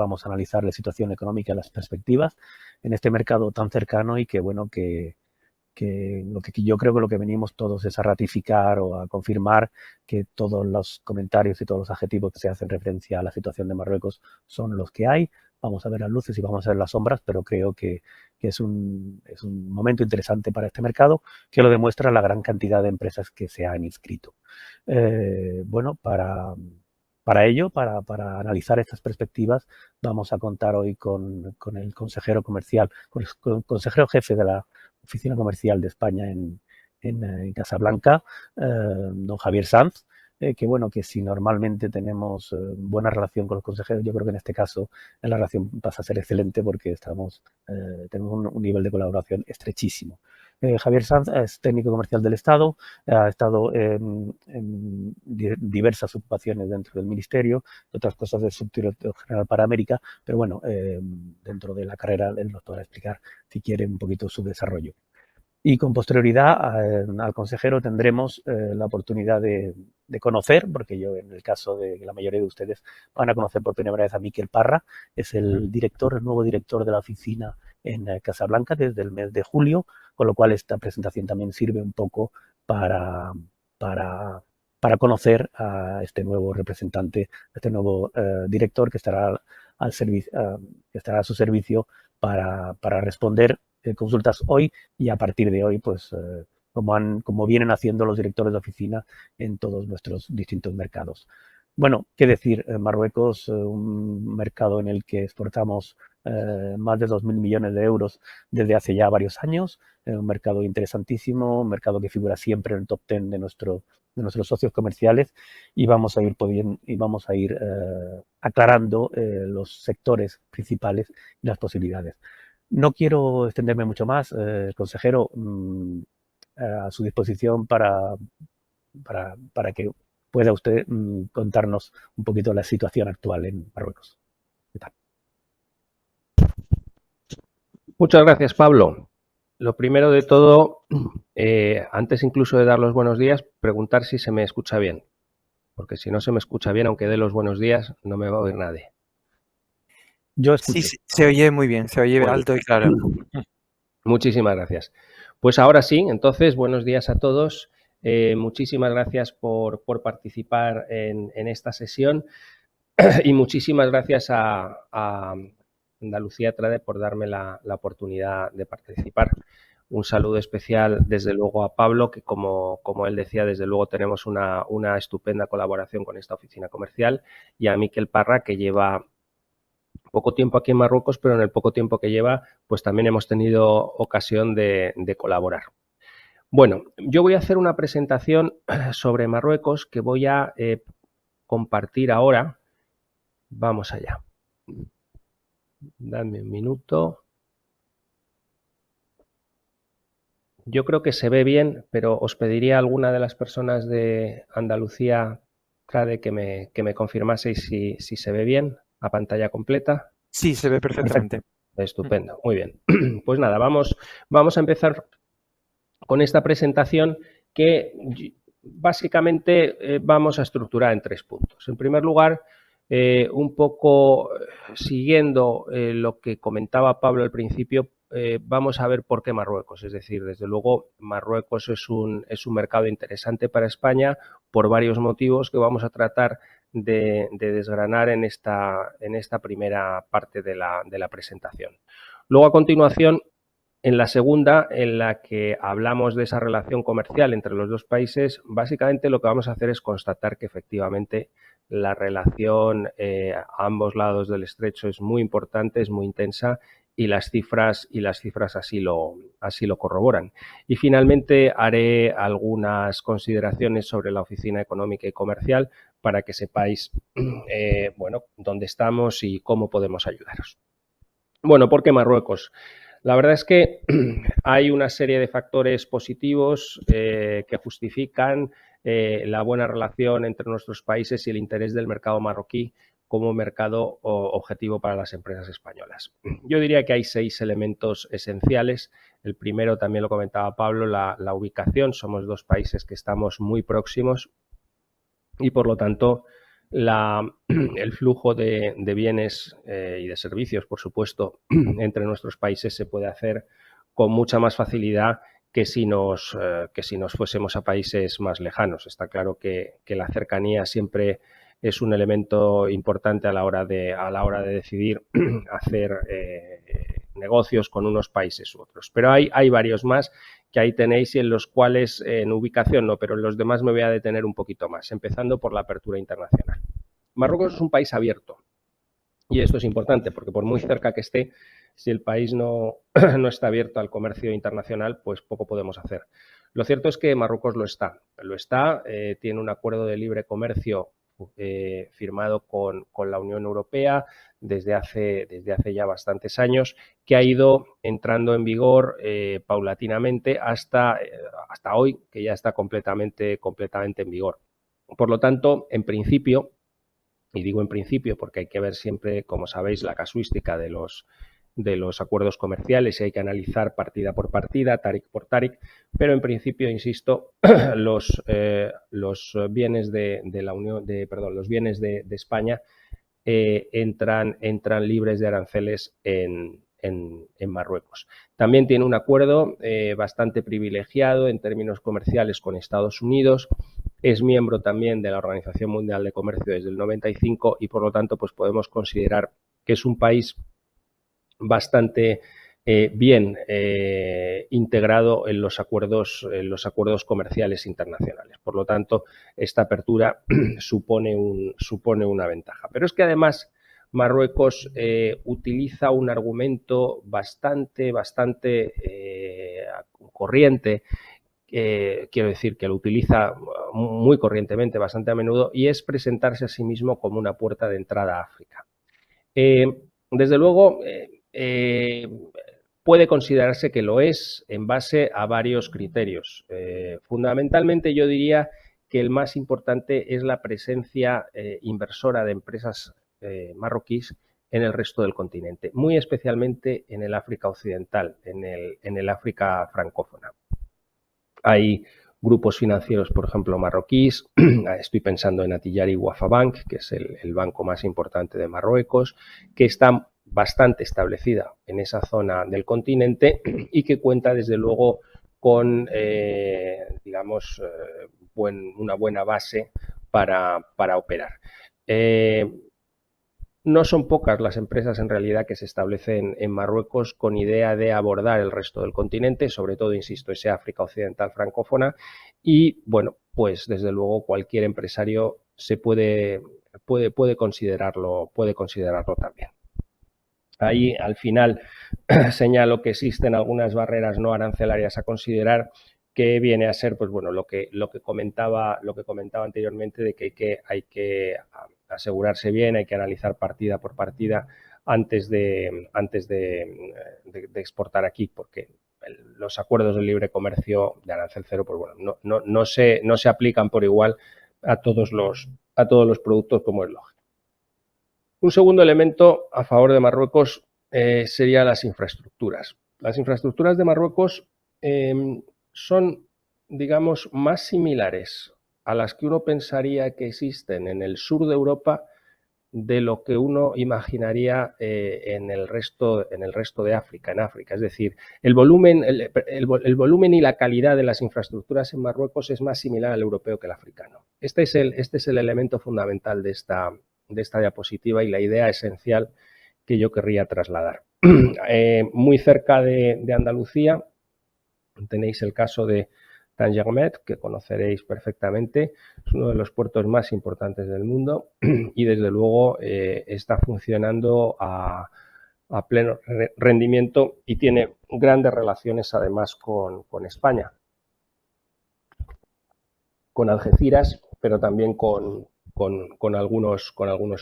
vamos a analizar la situación económica y las perspectivas en este mercado tan cercano y que, bueno, que yo creo que lo que venimos todos es a ratificar o a confirmar que todos los comentarios y todos los adjetivos que se hacen referencia a la situación de Marruecos son los que hay. Vamos a ver las luces y vamos a ver las sombras, pero creo que es un momento interesante para este mercado, que lo demuestra la gran cantidad de empresas que se han inscrito. Bueno, para ello, para analizar estas perspectivas, vamos a contar hoy con el consejero comercial, con el consejero jefe de la Oficina Comercial de España en Casablanca, don Javier Sanz, que bueno, que si normalmente tenemos buena relación con los consejeros, yo creo que en este caso la relación pasa a ser excelente porque tenemos un nivel de colaboración estrechísimo. Javier Sanz es técnico comercial del Estado, ha estado en diversas ocupaciones dentro del Ministerio, otras cosas del subdirector general para América, pero bueno, dentro de la carrera él nos podrá explicar, si quiere, un poquito su desarrollo. Y con posterioridad al consejero tendremos la oportunidad de conocer, porque yo en el caso de la mayoría de ustedes van a conocer por primera vez a Miquel Parra, es el nuevo director de la oficina en Casablanca desde el mes de julio, con lo cual esta presentación también sirve un poco para, para, para conocer a este nuevo representante, a este nuevo director que estará que estará a su servicio para responder consultas hoy y a partir de hoy, pues como vienen haciendo los directores de oficina en todos nuestros distintos mercados. Bueno, qué decir, Marruecos, un mercado en el que exportamos más de 2.000 millones de euros desde hace ya varios años, un mercado interesantísimo, un mercado que figura siempre en el top 10 de nuestros socios comerciales y vamos a ir aclarando los sectores principales y las posibilidades. No quiero extenderme mucho más, consejero, a su disposición para que pueda usted contarnos un poquito la situación actual en Marruecos. ¿Qué tal? Muchas gracias, Pablo. Lo primero de todo, antes incluso de dar los buenos días, preguntar si se me escucha bien. Porque si no se me escucha bien, aunque dé los buenos días, no me va a oír nadie. Yo Sí, escucho. se oye muy bien, se oye Muy alto bien. y claro. Muchísimas gracias. Pues ahora sí, entonces, buenos días a todos. Muchísimas gracias por participar en esta sesión y muchísimas gracias a Andalucía Trade por darme la oportunidad de participar. Un saludo especial, desde luego, a Pablo, que como él decía, desde luego tenemos una estupenda colaboración con esta oficina comercial, y a Miquel Parra, que lleva poco tiempo aquí en Marruecos, pero en el poco tiempo que lleva, pues también hemos tenido ocasión de colaborar. Bueno, yo voy a hacer una presentación sobre Marruecos que voy a compartir ahora. Vamos allá. Dadme un minuto. Yo creo que se ve bien, pero os pediría a alguna de las personas de Andalucía Trade que me confirmaseis si se ve bien a pantalla completa. Sí, se ve perfectamente. Estupendo, muy bien. Pues nada, vamos a empezar con esta presentación que básicamente vamos a estructurar en 3 puntos. En primer lugar, un poco siguiendo lo que comentaba Pablo al principio, vamos a ver por qué Marruecos. Es decir, desde luego, Marruecos es un mercado interesante para España por varios motivos que vamos a tratar de desgranar en esta primera parte de la presentación. Luego, a continuación, en la segunda, en la que hablamos de esa relación comercial entre los dos países, básicamente lo que vamos a hacer es constatar que efectivamente la relación a ambos lados del estrecho es muy importante, es muy intensa, y las cifras así lo corroboran. Y finalmente haré algunas consideraciones sobre la Oficina Económica y Comercial para que sepáis bueno, dónde estamos y cómo podemos ayudaros. Bueno, ¿por qué Marruecos? La verdad es que hay una serie de factores positivos que justifican la buena relación entre nuestros países y el interés del mercado marroquí como mercado objetivo para las empresas españolas. Yo diría que hay 6 elementos esenciales. El primero, también lo comentaba Pablo, la ubicación. Somos 2 países que estamos muy próximos y, por lo tanto, el flujo de bienes y de servicios, por supuesto, entre nuestros países se puede hacer con mucha más facilidad que si nos fuésemos a países más lejanos. Está claro que la cercanía siempre es un elemento importante a la hora de decidir hacer negocios con unos países u otros. Pero hay varios más que ahí tenéis y en los cuales, en ubicación no, pero en los demás me voy a detener un poquito más, empezando por la apertura internacional. Marruecos es un país abierto y esto es importante porque por muy cerca que esté, si el país no está abierto al comercio internacional, pues poco podemos hacer. Lo cierto es que Marruecos lo está, tiene un acuerdo de libre comercio firmado con la Unión Europea desde hace ya bastantes años, que ha ido entrando en vigor paulatinamente hasta hoy, que ya está completamente en vigor. Por lo tanto, en principio, y digo en principio porque hay que ver siempre, como sabéis, la casuística de los acuerdos comerciales y hay que analizar partida por partida, taric por taric, pero en principio, insisto, los bienes de la Unión, los bienes de España entran libres de aranceles en Marruecos. También tiene un acuerdo bastante privilegiado en términos comerciales con Estados Unidos. Es miembro también de la Organización Mundial de Comercio desde el 95 y, por lo tanto, pues podemos considerar que es un país bastante bien integrado en los acuerdos comerciales internacionales. Por lo tanto, esta apertura supone una ventaja. Pero es que además Marruecos utiliza un argumento bastante corriente, quiero decir que lo utiliza muy corrientemente, bastante a menudo, y es presentarse a sí mismo como una puerta de entrada a África. Desde luego, puede considerarse que lo es en base a varios criterios. Fundamentalmente, yo diría que el más importante es la presencia inversora de empresas marroquíes en el resto del continente, muy especialmente en el África occidental, en el África francófona. Hay grupos financieros, por ejemplo, marroquíes. Estoy pensando en Attijari Wafa Bank, que es el banco más importante de Marruecos, que está bastante establecida en esa zona del continente y que cuenta, desde luego, con, una buena base para operar. No son pocas las empresas en realidad que se establecen en Marruecos con idea de abordar el resto del continente, sobre todo, insisto, ese África occidental francófona y, bueno, pues desde luego cualquier empresario se puede considerarlo también. Ahí al final señalo que existen algunas barreras no arancelarias a considerar, que viene a ser, pues bueno, lo que comentaba anteriormente, de que hay que asegurarse bien, hay que analizar partida por partida antes de exportar aquí, porque los acuerdos de libre comercio de arancel cero, pues bueno, no se aplican por igual a todos los productos, como es lógico. Un segundo elemento a favor de Marruecos serían las infraestructuras. Las infraestructuras de Marruecos son, digamos, más similares a las que uno pensaría que existen en el sur de Europa de lo que uno imaginaría en el resto de África, en África. Es decir, el volumen y la calidad de las infraestructuras en Marruecos es más similar al europeo que al africano. Este es el elemento fundamental de esta diapositiva y la idea esencial que yo querría trasladar. Muy cerca de Andalucía tenéis el caso de Tangermet, que conoceréis perfectamente. Es uno de los puertos más importantes del mundo y, desde luego, está funcionando a pleno rendimiento y tiene grandes relaciones, además, con España, con Algeciras, pero también con algunos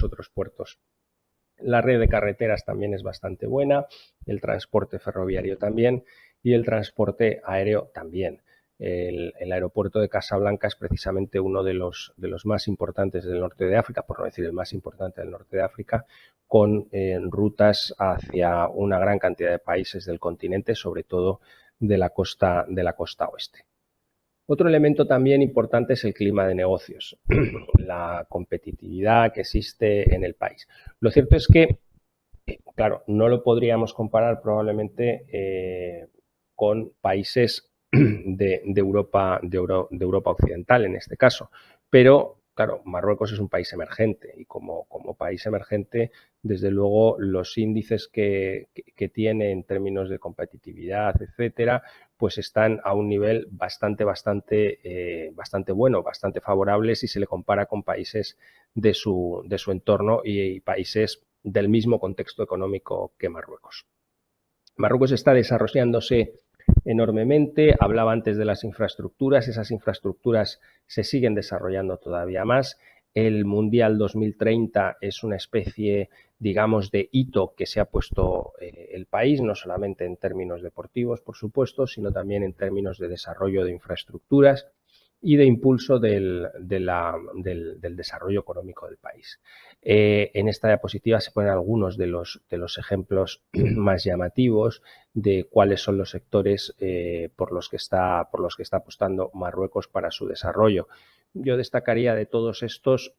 otros puertos. La red de carreteras también es bastante buena, el transporte ferroviario también y el transporte aéreo también. El aeropuerto de Casablanca es precisamente uno de los más importantes del norte de África, por no decir el más importante del norte de África, con rutas hacia una gran cantidad de países del continente, sobre todo de la costa oeste. Otro elemento también importante es el clima de negocios, la competitividad que existe en el país. Lo cierto es que, claro, no lo podríamos comparar probablemente con países de Europa, de Europa occidental en este caso, pero claro, Marruecos es un país emergente y como país emergente, desde luego, los índices que tiene en términos de competitividad, etcétera, pues están a un nivel bastante bueno, bastante favorable si se le compara con países de su entorno y países del mismo contexto económico que Marruecos. Marruecos está desarrollándose enormemente. Hablaba antes de las infraestructuras. Esas infraestructuras se siguen desarrollando todavía más. El Mundial 2030 es una especie, digamos, de hito que se ha puesto el país, no solamente en términos deportivos, por supuesto, sino también en términos de desarrollo de infraestructuras y de impulso del desarrollo económico del país. En esta diapositiva se ponen algunos de los ejemplos más llamativos de cuáles son los sectores por los que está apostando Marruecos para su desarrollo. Yo destacaría de todos estos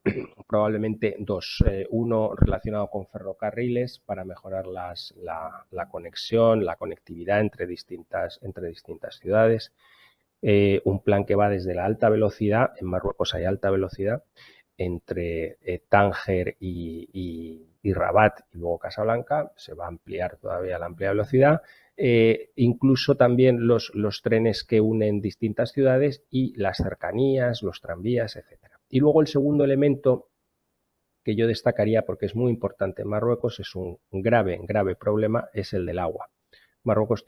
probablemente dos. Uno relacionado con ferrocarriles para mejorar la conexión, la conectividad entre distintas ciudades. Un plan que va desde la alta velocidad, en Marruecos hay alta velocidad, entre Tánger y Rabat y luego Casablanca, se va a ampliar todavía la amplia velocidad, incluso también los trenes que unen distintas ciudades y las cercanías, los tranvías, etcétera. Y luego el segundo elemento que yo destacaría porque es muy importante en Marruecos, es un grave problema, es el del agua. Marruecos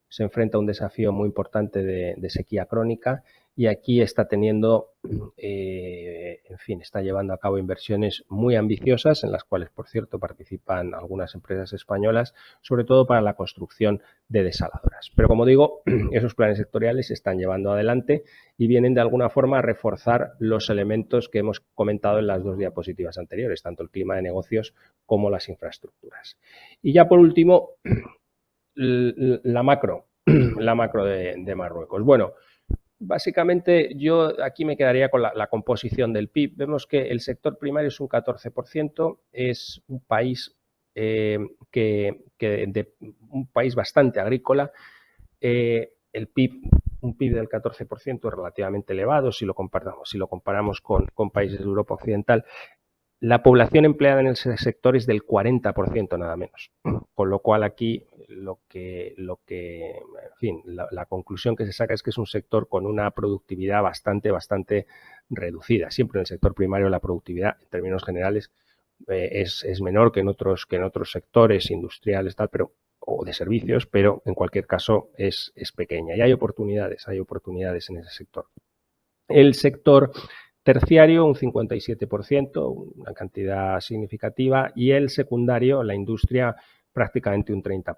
se enfrenta a un desafío muy importante de sequía crónica y aquí está teniendo, en fin, está llevando a cabo inversiones muy ambiciosas en las cuales, por cierto, participan algunas empresas españolas, sobre todo para la construcción de desaladoras. Pero como digo, esos planes sectoriales se están llevando adelante y vienen de alguna forma a reforzar los elementos que hemos comentado en las dos diapositivas anteriores, tanto el clima de negocios como las infraestructuras. Y ya por último, la macro de Marruecos. Bueno, básicamente yo aquí me quedaría con la composición del PIB. Vemos que el sector primario es un 14%, es un país un país bastante agrícola. El PIB, un PIB del 14% es relativamente elevado si lo comparamos con países de Europa Occidental. La población empleada en ese sector es del 40% nada menos, con lo cual aquí en fin, la conclusión que se saca es que es un sector con una productividad bastante reducida. Siempre en el sector primario la productividad, en términos generales, es menor que en otros sectores industriales o de servicios, pero en cualquier caso es pequeña y hay oportunidades en ese sector. El sector terciario, un 57%, una cantidad significativa, y el secundario, la industria, prácticamente un 30%.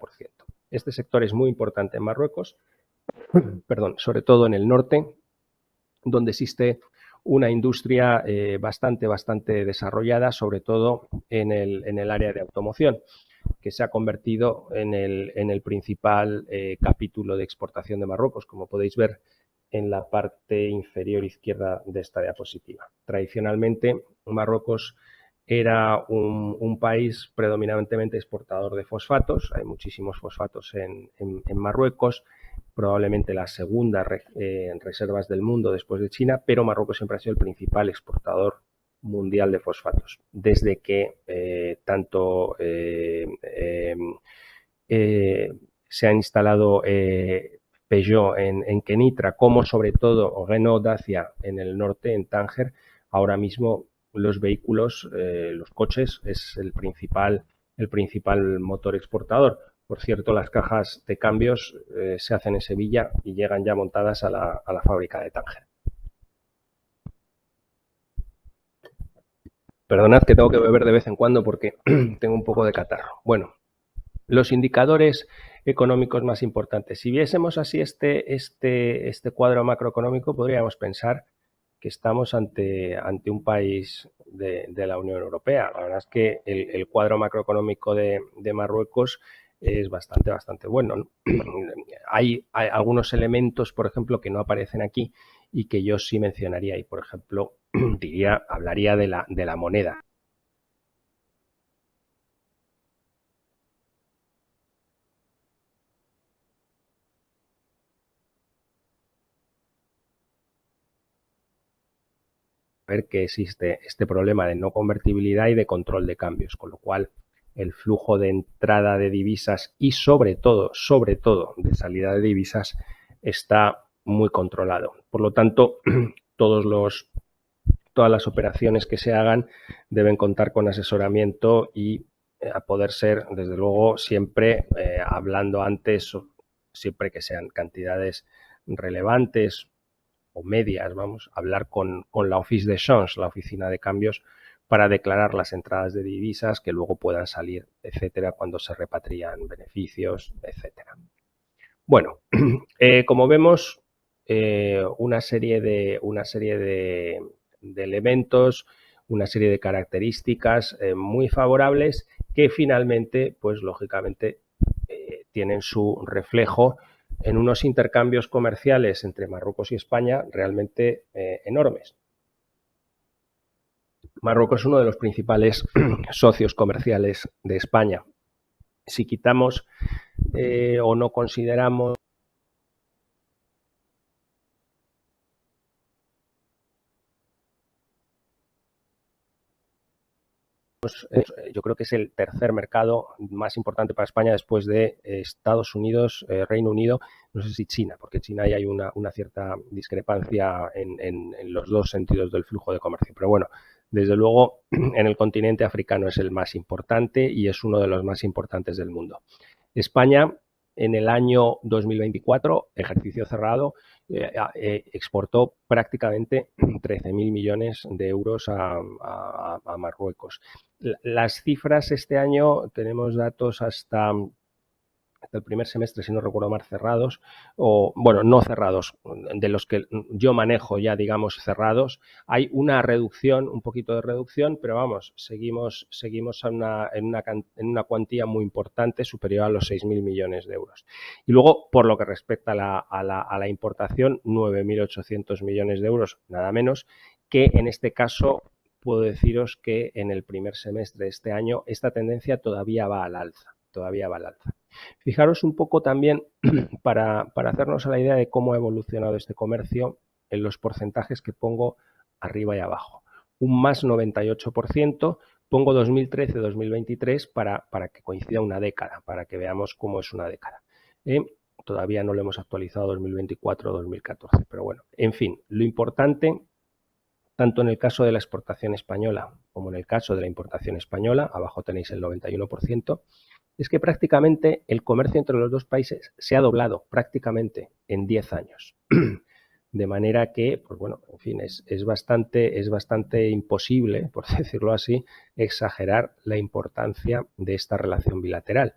Este sector es muy importante en Marruecos, sobre todo en el norte, donde existe una industria bastante desarrollada, sobre todo en el área de automoción, que se ha convertido en el principal capítulo de exportación de Marruecos, como podéis ver en la parte inferior izquierda de esta diapositiva. Tradicionalmente, Marruecos era un país predominantemente exportador de fosfatos. Hay muchísimos fosfatos en Marruecos, probablemente la segunda en reservas del mundo después de China, pero Marruecos siempre ha sido el principal exportador mundial de fosfatos. Desde que se ha instalado Peugeot en Kenitra, como sobre todo Renault Dacia en el norte, en Tánger, ahora mismo los vehículos, los coches, es el principal motor exportador. Por cierto, las cajas de cambios se hacen en Sevilla y llegan ya montadas a la fábrica de Tánger. Perdonad que tengo que beber de vez en cuando porque tengo un poco de catarro. Bueno, los indicadores económicos más importantes. Si viésemos así este cuadro macroeconómico, podríamos pensar que estamos ante un país de la Unión Europea. La verdad es que el cuadro macroeconómico de Marruecos es bastante bueno, ¿no? Hay algunos elementos, por ejemplo, que no aparecen aquí y que yo sí mencionaría, y por ejemplo, hablaría de la moneda. Ver que existe este problema de no convertibilidad y de control de cambios, con lo cual el flujo de entrada de divisas y sobre todo de salida de divisas está muy controlado. Por lo tanto, todas las operaciones que se hagan deben contar con asesoramiento y a poder ser, desde luego, siempre hablando antes, siempre que sean cantidades relevantes o medias, vamos, hablar con la Office de Change, la oficina de cambios, para declarar las entradas de divisas que luego puedan salir, etcétera, cuando se repatrian beneficios, etcétera. Bueno, como vemos, una serie de elementos, una serie de características muy favorables que finalmente, pues lógicamente, tienen su reflejo en unos intercambios comerciales entre Marruecos y España realmente enormes. Marruecos es uno de los principales socios comerciales de España. Si quitamos o no consideramos yo creo que es el tercer mercado más importante para España después de Estados Unidos, Reino Unido, no sé si China, porque China ahí hay una cierta discrepancia en los dos sentidos del flujo de comercio. Pero bueno, desde luego en el continente africano es el más importante y es uno de los más importantes del mundo. España, en el año 2024, ejercicio cerrado, exportó prácticamente 13.000 millones de euros a Marruecos. Las cifras este año tenemos datos hasta el primer semestre, si no recuerdo mal, cerrados, o bueno, no cerrados, de los que yo manejo ya, digamos, cerrados. Hay una reducción, un poquito de reducción, pero vamos, seguimos en una cuantía muy importante, superior a los 6.000 millones de euros. Y luego, por lo que respecta a la importación, 9.800 millones de euros, nada menos, que en este caso puedo deciros que en el primer semestre de este año esta tendencia todavía va al alza. Fijaros un poco también, para hacernos a la idea de cómo ha evolucionado este comercio, en los porcentajes que pongo arriba y abajo. Un más 98%, pongo 2013-2023 para que coincida una década, para que veamos cómo es una década. Todavía no lo hemos actualizado 2024-2014, pero bueno, en fin, lo importante, tanto en el caso de la exportación española como en el caso de la importación española, abajo tenéis el 91%, es que prácticamente el comercio entre los dos países se ha doblado prácticamente en 10 años. De manera que, pues bueno, en fin, es bastante imposible, por decirlo así, exagerar la importancia de esta relación bilateral.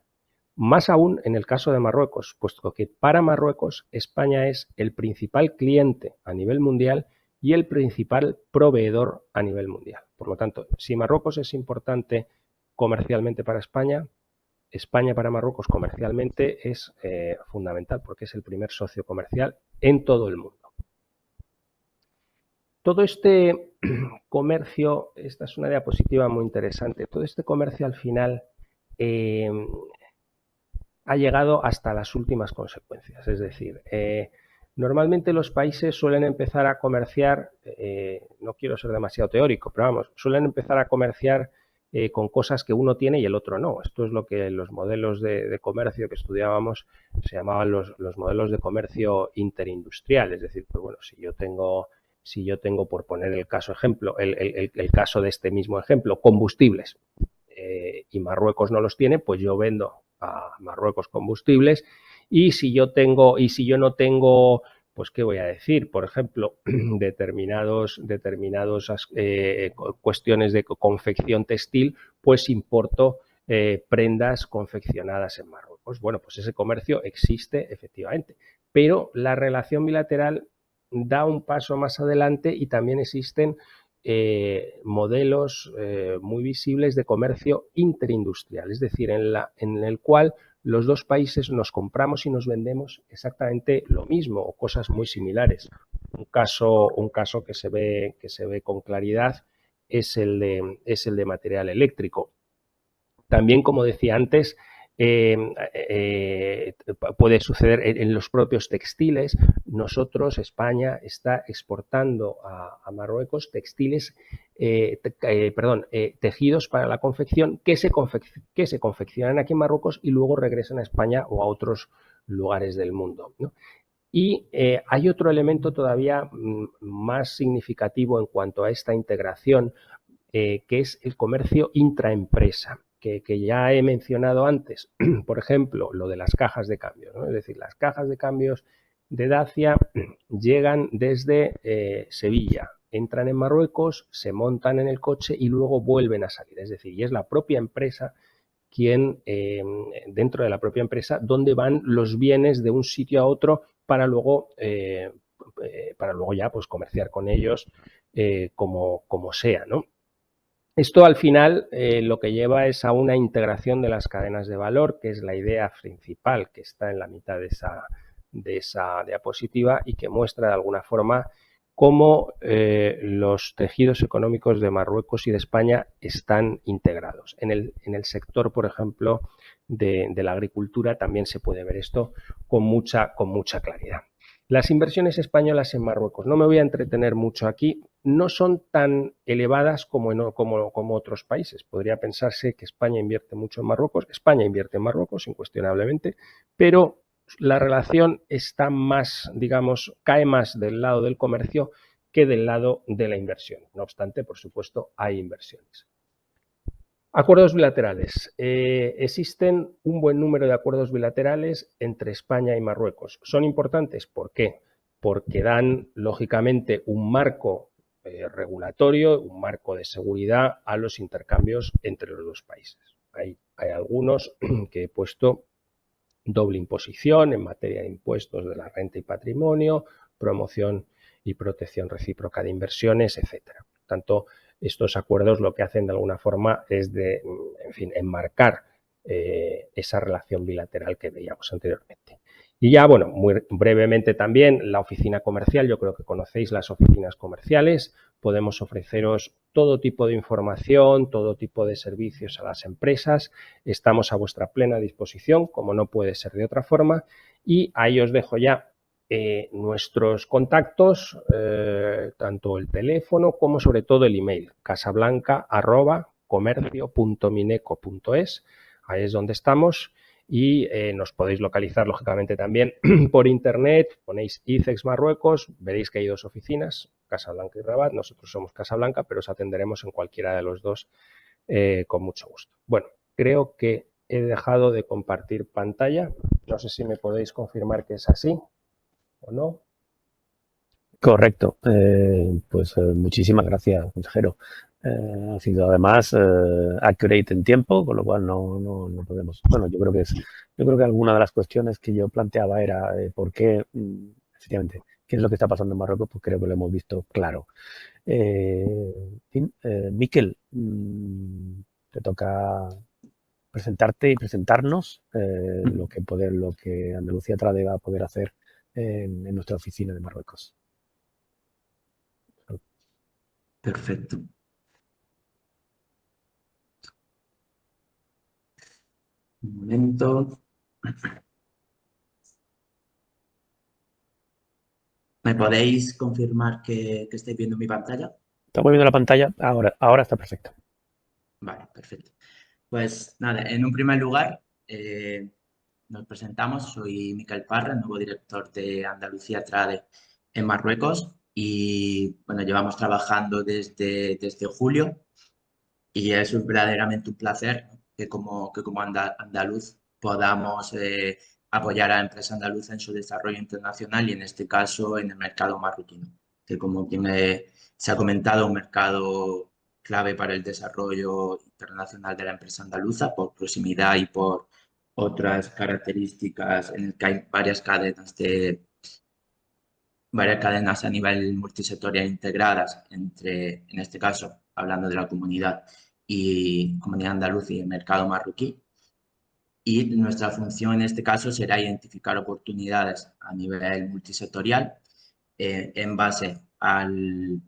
Más aún en el caso de Marruecos, puesto que para Marruecos España es el principal cliente a nivel mundial y el principal proveedor a nivel mundial. Por lo tanto, si Marruecos es importante comercialmente para España, España para Marruecos comercialmente es fundamental porque es el primer socio comercial en todo el mundo. Todo este comercio, esta es una diapositiva muy interesante, todo este comercio al final ha llegado hasta las últimas consecuencias. Es decir, normalmente los países suelen empezar a comerciar, no quiero ser demasiado teórico, pero vamos, suelen empezar a comerciar con cosas que uno tiene y el otro no. Esto es lo que los modelos de comercio que estudiábamos se llamaban los modelos de comercio interindustrial. Es decir, pues bueno, si yo tengo, por poner el caso ejemplo, el caso de este mismo ejemplo, combustibles, y Marruecos no los tiene, pues yo vendo a Marruecos combustibles, y si yo no tengo, pues qué voy a decir, por ejemplo, determinadas cuestiones de confección textil, pues importo prendas confeccionadas en Marruecos. Bueno, pues ese comercio existe efectivamente, pero la relación bilateral da un paso más adelante y también existen modelos muy visibles de comercio interindustrial, es decir, en el cual los dos países nos compramos y nos vendemos exactamente lo mismo o cosas muy similares. Un caso que se ve con claridad es el de material eléctrico. También, como decía antes, puede suceder en los propios textiles. Nosotros, España, está exportando a Marruecos textiles, tejidos para la confección que se confeccionan aquí en Marruecos y luego regresan a España o a otros lugares del mundo, ¿no? Y hay otro elemento todavía más significativo en cuanto a esta integración, que es el comercio intraempresa, que ya he mencionado antes. Por ejemplo, lo de las cajas de cambios, ¿no? Es decir, las cajas de cambios de Dacia llegan desde Sevilla, entran en Marruecos, se montan en el coche y luego vuelven a salir. Es decir, y es la propia empresa quien, dentro de la propia empresa, donde van los bienes de un sitio a otro para luego ya pues comerciar con ellos como sea, ¿no? Esto al final lo que lleva es a una integración de las cadenas de valor, que es la idea principal que está en la mitad de esa diapositiva y que muestra de alguna forma cómo los tejidos económicos de Marruecos y de España están integrados. En el sector, por ejemplo, de la agricultura también se puede ver esto con mucha claridad. Las inversiones españolas en Marruecos, no me voy a entretener mucho aquí, no son tan elevadas como otros países. Podría pensarse que España invierte mucho en Marruecos. España invierte en Marruecos, incuestionablemente, pero la relación está más, digamos, cae más del lado del comercio que del lado de la inversión. No obstante, por supuesto, hay inversiones. Acuerdos bilaterales. Existen un buen número de acuerdos bilaterales entre España y Marruecos. ¿Son importantes? ¿Por qué? Porque dan, lógicamente, un marco regulatorio, un marco de seguridad a los intercambios entre los dos países. Hay algunos que he puesto: doble imposición en materia de impuestos de la renta y patrimonio, promoción y protección recíproca de inversiones, etcétera. Por tanto, estos acuerdos lo que hacen de alguna forma es enmarcar esa relación bilateral que veíamos anteriormente. Y ya, bueno, muy brevemente también la oficina comercial. Yo creo que conocéis las oficinas comerciales. Podemos ofreceros todo tipo de información, todo tipo de servicios a las empresas. Estamos a vuestra plena disposición, como no puede ser de otra forma. Y ahí os dejo ya nuestros contactos, tanto el teléfono como sobre todo el email, casablanca@comercio.mineco.es. Ahí es donde estamos y nos podéis localizar lógicamente también por internet. Ponéis ICEX Marruecos, veréis que hay dos oficinas, Casablanca y Rabat. Nosotros somos Casablanca, pero os atenderemos en cualquiera de los dos con mucho gusto. Bueno, creo que he dejado de compartir pantalla. No sé si me podéis confirmar que es así o no. Correcto. Muchísimas gracias, consejero. Ha sido además accurate en tiempo, con lo cual no podemos. Bueno, yo creo que alguna de las cuestiones que yo planteaba era por qué, efectivamente, qué es lo que está pasando en Marruecos, pues creo que lo hemos visto claro. Miquel, te toca presentarte y presentarnos lo que Andalucía Trade va a poder hacer en nuestra oficina de Marruecos. Perfecto. Un momento. ¿Me podéis confirmar que estáis viendo mi pantalla? Estamos viendo la pantalla, ahora está perfecto. Vale, perfecto. Pues nada, en un primer lugar, nos presentamos. Soy Miquel Parra, nuevo director de Andalucía Trade en Marruecos. Y bueno, llevamos trabajando desde julio y es verdaderamente un placer que como andaluz podamos apoyar a la empresa andaluza en su desarrollo internacional y en este caso en el mercado marroquino, que como se ha comentado, un mercado clave para el desarrollo internacional de la empresa andaluza por proximidad y por otras características en el que hay varias cadenas a nivel multisectorial integradas entre, en este caso, hablando de la comunidad andaluza y el mercado marroquí. y nuestra función en este caso será identificar oportunidades a nivel multisectorial en base al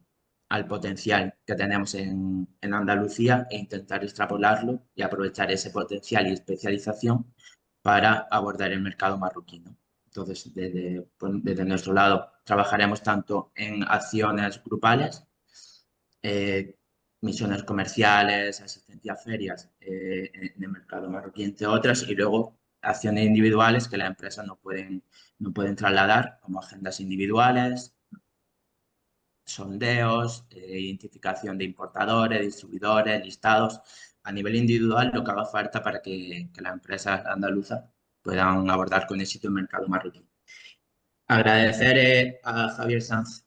potencial que tenemos en Andalucía e intentar extrapolarlo y aprovechar ese potencial y especialización para abordar el mercado marroquí, ¿no? Entonces, desde nuestro lado, trabajaremos tanto en acciones grupales, misiones comerciales, asistencia a ferias en el mercado marroquí, entre otras, y luego acciones individuales que las empresas no pueden trasladar, como agendas individuales, sondeos, identificación de importadores, distribuidores, listados. A nivel individual, lo que haga falta para que las empresas andaluzas puedan abordar con éxito el mercado marroquí. Agradecer a Javier Sanz,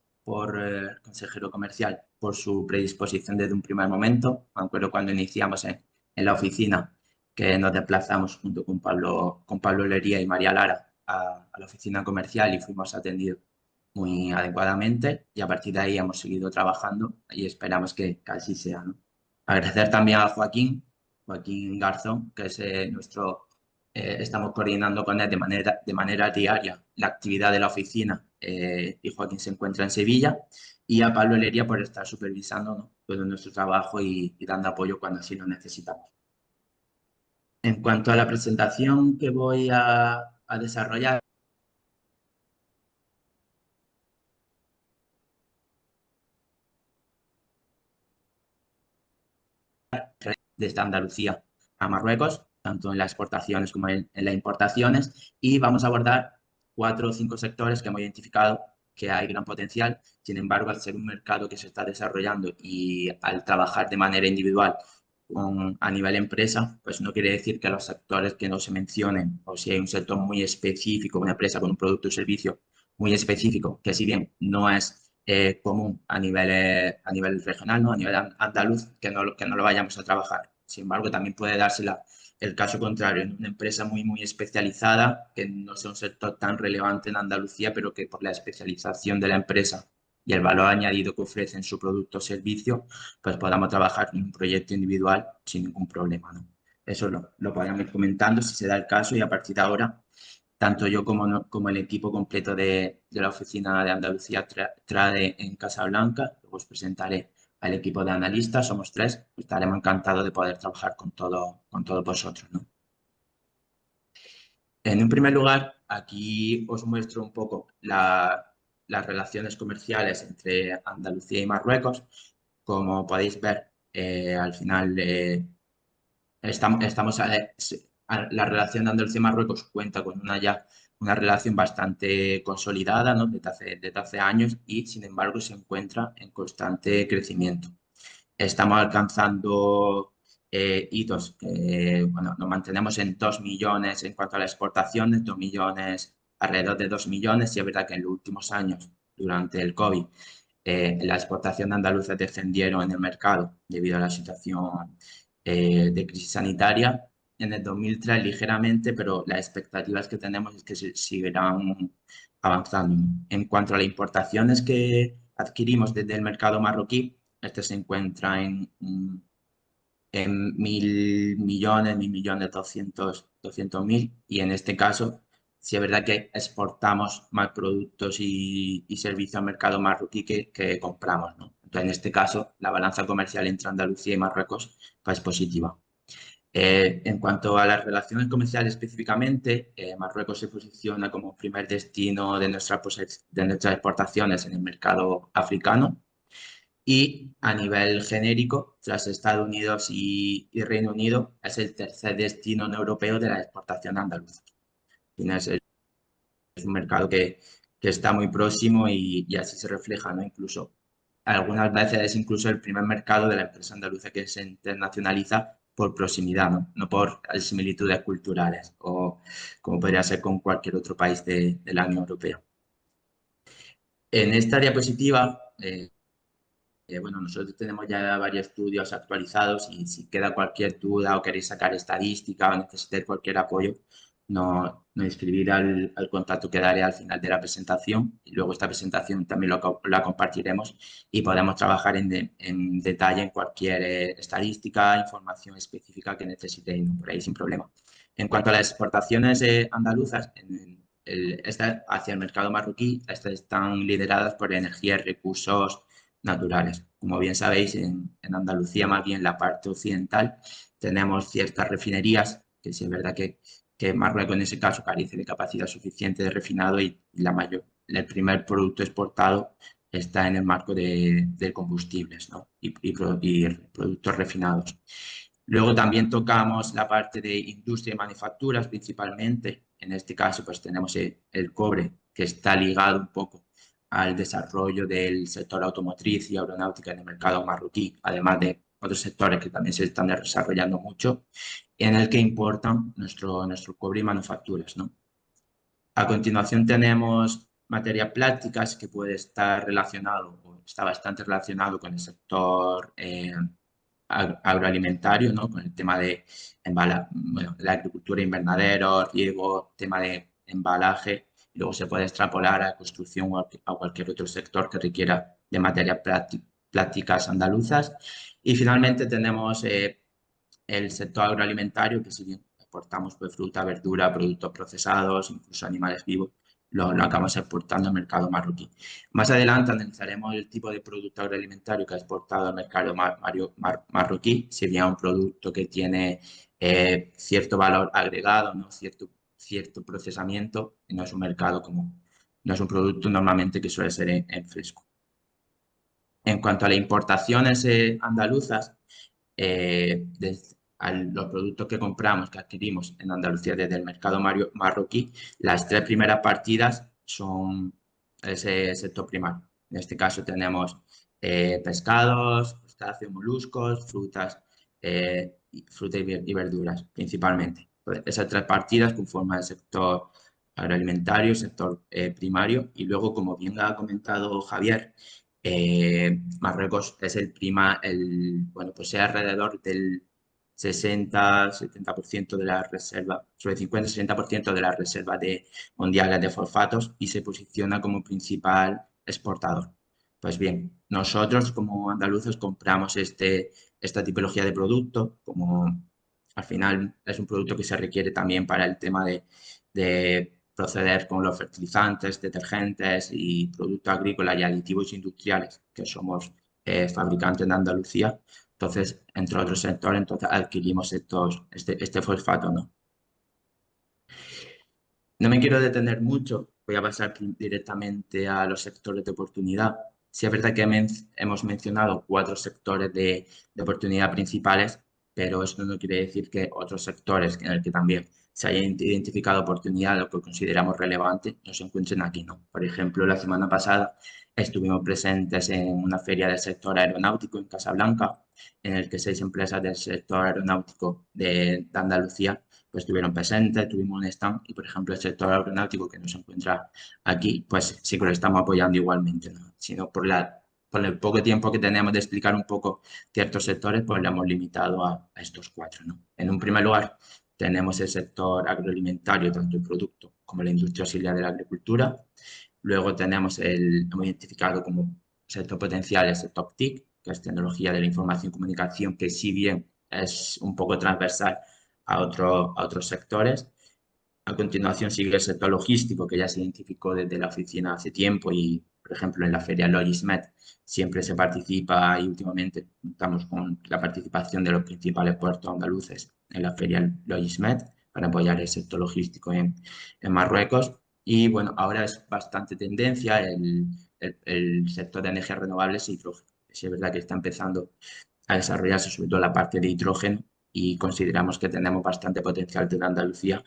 consejero comercial, por su predisposición desde un primer momento. Me acuerdo cuando iniciamos en la oficina que nos desplazamos junto con Pablo Lería y María Lara a la oficina comercial y fuimos atendidos muy adecuadamente, y a partir de ahí hemos seguido trabajando y esperamos que así sea, ¿no? Agradecer también a Joaquín Garzón, que es estamos coordinando con él de manera diaria la actividad de la oficina, y Joaquín se encuentra en Sevilla, y a Pablo Lería por estar supervisando, ¿no?, todo nuestro trabajo y dando apoyo cuando así lo necesitamos. En cuanto a la presentación que voy a desarrollar, desde Andalucía a Marruecos, tanto en las exportaciones como en las importaciones, y vamos a abordar 4 o 5 sectores que hemos identificado que hay gran potencial. Sin embargo, al ser un mercado que se está desarrollando y al trabajar de manera individual a nivel empresa, pues no quiere decir que los sectores que no se mencionen, o si hay un sector muy específico, una empresa con un producto o servicio muy específico, que si bien no es común a nivel regional, ¿no?, a nivel andaluz, que no lo vayamos a trabajar. Sin embargo, también puede darse el caso contrario, en una empresa muy especializada, que no sea un sector tan relevante en Andalucía, pero que por la especialización de la empresa y el valor añadido que ofrece en su producto o servicio, pues podamos trabajar en un proyecto individual sin ningún problema, ¿no? Eso lo podemos ir comentando si se da el caso, y a partir de ahora, tanto yo como el equipo completo de la oficina de Andalucía TRADE en Casablanca, luego os presentaré al equipo de analistas, somos 3, estaremos encantados de poder trabajar con todos vosotros, ¿no? En un primer lugar, aquí os muestro un poco las relaciones comerciales entre Andalucía y Marruecos. Como podéis ver, al final la relación de Andalucía y Marruecos cuenta con una relación bastante consolidada, ¿no?, desde hace años, y sin embargo se encuentra en constante crecimiento. Estamos alcanzando hitos, bueno, nos mantenemos en 2 millones en cuanto a las exportaciones, 2 millones, alrededor de 2 millones, y es verdad que en los últimos años, durante el COVID, las exportaciones andaluzas descendieron en el mercado debido a la situación de crisis sanitaria. En el 2003 ligeramente, pero las expectativas que tenemos es que seguirán avanzando. En cuanto a las importaciones que adquirimos desde el mercado marroquí, este se encuentra en 1.000 millones, 200.000, y en este caso sí es verdad que exportamos más productos y servicios al mercado marroquí que compramos, ¿no? Entonces, en este caso, la balanza comercial entre Andalucía y Marruecos pues, es positiva. En cuanto a las relaciones comerciales específicamente, Marruecos se posiciona como primer destino de nuestras exportaciones en el mercado africano, y a nivel genérico, tras Estados Unidos y Reino Unido, es el tercer destino no europeo de la exportación andaluza. Es un mercado que está muy próximo y así se refleja, ¿no? Incluso algunas veces es incluso el primer mercado de la empresa andaluza que se internacionaliza por proximidad, ¿no? No por similitudes culturales, o como podría ser con cualquier otro país de la Unión Europea. En esta diapositiva, bueno, nosotros tenemos ya varios estudios actualizados, y si queda cualquier duda o queréis sacar estadística o necesitáis cualquier apoyo, no escribir al contacto que daré al final de la presentación, y luego esta presentación también la compartiremos y podemos trabajar en detalle en cualquier estadística, información específica que necesitéis, ¿no?, por ahí sin problema. En cuanto a las exportaciones andaluzas, hacia el mercado marroquí, estas están lideradas por energía y recursos naturales. Como bien sabéis, en Andalucía, más bien la parte occidental, tenemos ciertas refinerías, que sí es verdad que Marruecos en ese caso carece de capacidad suficiente de refinado y el primer producto exportado está en el marco de combustibles, ¿no? y productos refinados. Luego también tocamos la parte de industria y manufacturas principalmente. En este caso, pues tenemos el cobre, que está ligado un poco al desarrollo del sector automotriz y aeronáutica en el mercado marroquí, además de otros sectores que también se están desarrollando mucho, en el que importan nuestro cobre y manufacturas, ¿no? A continuación tenemos materias plásticas que puede estar relacionado o está bastante relacionado con el sector agroalimentario, ¿no? Con el tema de la agricultura invernadero, riego, tema de embalaje, y luego se puede extrapolar a construcción o a cualquier otro sector que requiera de materias plásticas andaluzas. Y finalmente tenemos el sector agroalimentario, que si bien exportamos pues, fruta, verdura, productos procesados, incluso animales vivos, lo acabamos exportando al mercado marroquí. Más adelante analizaremos el tipo de producto agroalimentario que ha exportado al mercado marroquí, sería un producto que tiene cierto valor agregado, ¿no? cierto procesamiento, y no es un mercado común, no es un producto normalmente que suele ser en fresco. En cuanto a las importaciones andaluzas, a los productos que compramos, que adquirimos en Andalucía desde el mercado marroquí, las tres primeras partidas son ese sector primario. En este caso tenemos pescados, crustáceos, moluscos, frutas y verduras principalmente. Entonces, esas tres partidas conforman el sector agroalimentario, el sector primario y luego, como bien ha comentado Javier, Marruecos es bueno, posee alrededor del 60-70% de la reserva, sobre el 50-60% de las reservas mundiales de fosfatos y se posiciona como principal exportador. Pues bien, nosotros como andaluces compramos esta tipología de producto, como al final es un producto que se requiere también para el tema de proceder con los fertilizantes, detergentes y productos agrícolas y aditivos industriales, que somos fabricantes en Andalucía. Entonces, entre otros sectores, entonces adquirimos este fosfato, ¿no? No me quiero detener mucho, voy a pasar directamente a los sectores de oportunidad. Sí es verdad que hemos mencionado 4 sectores de oportunidad principales, pero eso no quiere decir que otros sectores en el que también se hayan identificado oportunidades o que consideramos relevantes no se encuentren aquí, ¿no? Por ejemplo, la semana pasada estuvimos presentes en una feria del sector aeronáutico en Casablanca, en el que 6 empresas del sector aeronáutico de Andalucía pues estuvieron presentes, tuvimos un stand y, por ejemplo, el sector aeronáutico que no se encuentra aquí, pues sí que lo estamos apoyando igualmente, ¿no? Sino por el poco tiempo que tenemos de explicar un poco ciertos sectores, pues lo hemos limitado a estos 4, ¿no? En un primer lugar, tenemos el sector agroalimentario, tanto el producto como la industria auxiliar de la agricultura. Luego hemos identificado como sector potencial el sector TIC, que es tecnología de la información y comunicación, que si bien es un poco transversal a otros sectores. A continuación sigue el sector logístico, que ya se identificó desde la oficina hace tiempo y, por ejemplo, en la feria Logismet siempre se participa y últimamente estamos con la participación de los principales puertos andaluces en la feria Logismet para apoyar el sector logístico en Marruecos. Y bueno, ahora es bastante tendencia el sector de energías renovables e hidrógeno. Sí, es verdad que está empezando a desarrollarse sobre todo la parte de hidrógeno y consideramos que tenemos bastante potencial en Andalucía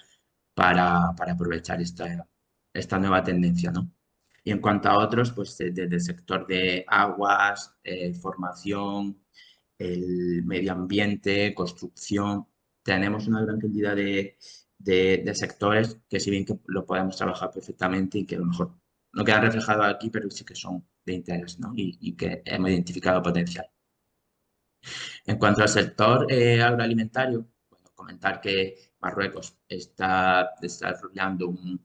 para aprovechar esta nueva tendencia, ¿no? Y en cuanto a otros, pues desde el sector de aguas, formación, el medio ambiente, construcción, tenemos una gran cantidad de sectores que si bien que lo podemos trabajar perfectamente y que a lo mejor no quedan reflejados aquí, pero sí que son de interés, ¿no? Y que hemos identificado potencial. En cuanto al sector agroalimentario, bueno, comentar que Marruecos está desarrollando un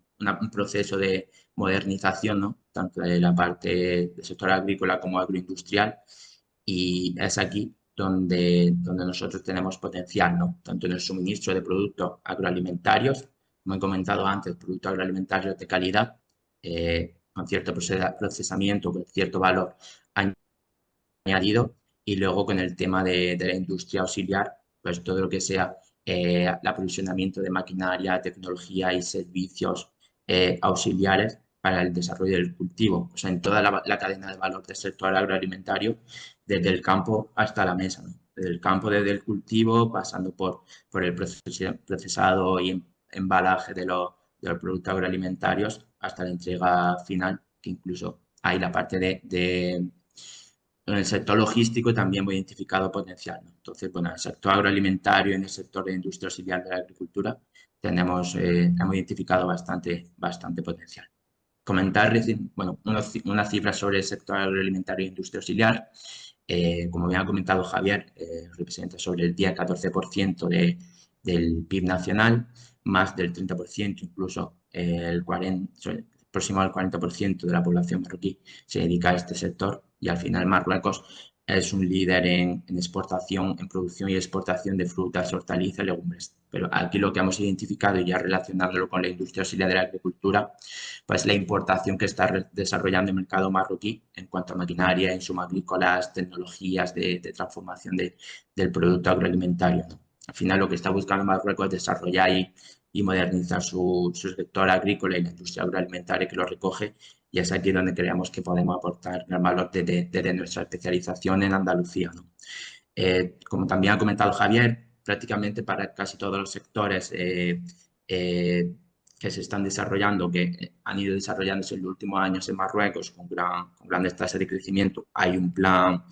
proceso de modernización, ¿no? Tanto de la parte del sector agrícola como agroindustrial, y es aquí donde nosotros tenemos potencial, ¿no? Tanto en el suministro de productos agroalimentarios, como he comentado antes, productos agroalimentarios de calidad, con cierto procesamiento, con cierto valor añadido, y luego con el tema de la industria auxiliar, pues todo lo que sea el aprovisionamiento de maquinaria, tecnología y servicios auxiliares para el desarrollo del cultivo, o sea, en toda la cadena de valor del sector agroalimentario, desde el campo hasta la mesa, ¿no? Desde el campo, desde el cultivo, pasando por el procesado y embalaje de los productos agroalimentarios hasta la entrega final, que incluso hay la parte en el sector logístico también hemos identificado potencial, ¿no? Entonces, bueno, en el sector agroalimentario, en el sector de industria auxiliar de la agricultura, hemos identificado bastante potencial. Comentar, bueno, unas cifras sobre el sector agroalimentario e industria auxiliar. Como bien ha comentado Javier, representa sobre el 10-14% del PIB nacional, más del 30%, incluso próximo al 40% de la población marroquí se dedica a este sector, y al final Marruecos es un líder en exportación, en producción y exportación de frutas, hortalizas y legumbres. Pero aquí lo que hemos identificado, y ya relacionándolo con la industria auxiliar de la agricultura, pues la importación que está desarrollando el mercado marroquí en cuanto a maquinaria, insumos agrícolas, tecnologías de transformación del producto agroalimentario, ¿no? Al final lo que está buscando Marruecos es desarrollar y modernizar su sector agrícola y la industria agroalimentaria que lo recoge, y es aquí donde creemos que podemos aportar el valor desde nuestra especialización en Andalucía, ¿no? Como también ha comentado Javier, prácticamente para casi todos los sectores que se están desarrollando, que han ido desarrollándose en los últimos años en Marruecos con grandes tasas de crecimiento, hay un plan,